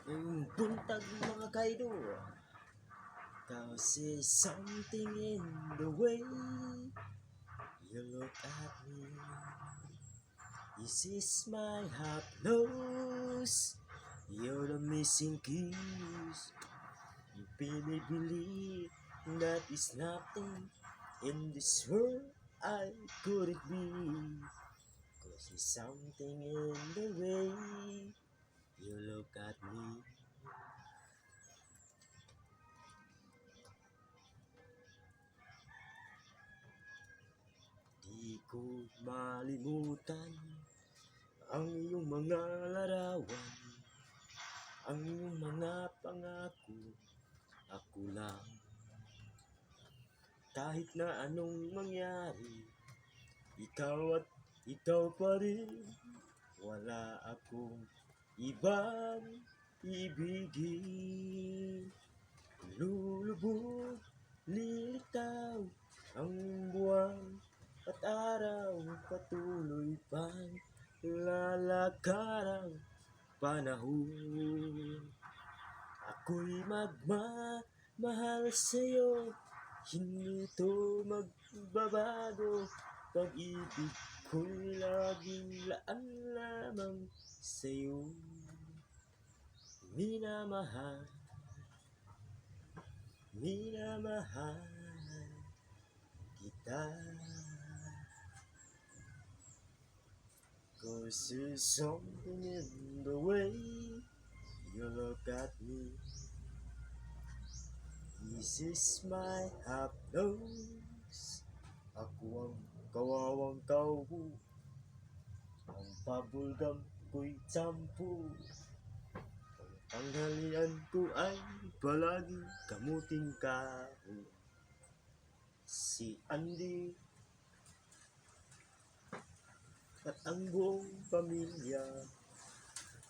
Yung buntag mga kaido, cause something in the way you look at me. This is my half nose. You're the missing kiss. You believe that is nothing in this world I couldn't be. Cause there's something in the way you look at me. Di ko malimutan ang iyong mga larawan, ang iyong mga pangako, ako lang. Kahit na anong mangyari, ikaw at ikaw pa rin. Wala akong ibang ibigin. Lulubog, lilitaw ang buwan at araw, patuloy pang lalakad ang panahon. Ako'y magmamahal sa'yo, hindi ito magbabago. Pag-ibig ko'y laging laan lamang sa'yo. Minamahal, minamahal kita. Cause there's something in the way you look at me. This is my half nose. Ako ang kawawang tao. Ang pabulgam ko'y tsampo. Ang tanghalian ko ay palaging kamuting kaho. Si Andy at ang buong pamilya,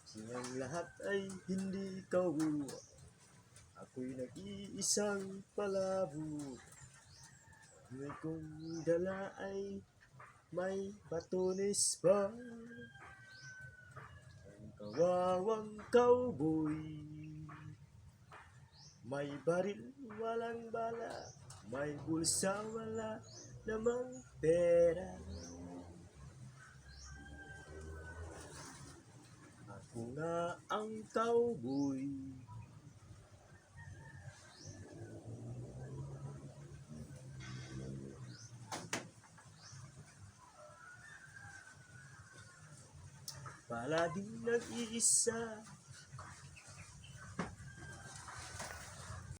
silang lahat ay hindi kauwa. Ako'y nag-iisang palabo. May kong dala ay may batones pa. Ang kawawang cowboy, may baril walang bala, may bulsa wala namang pera. Ako nga ang cowboy. Palaging nag-iisa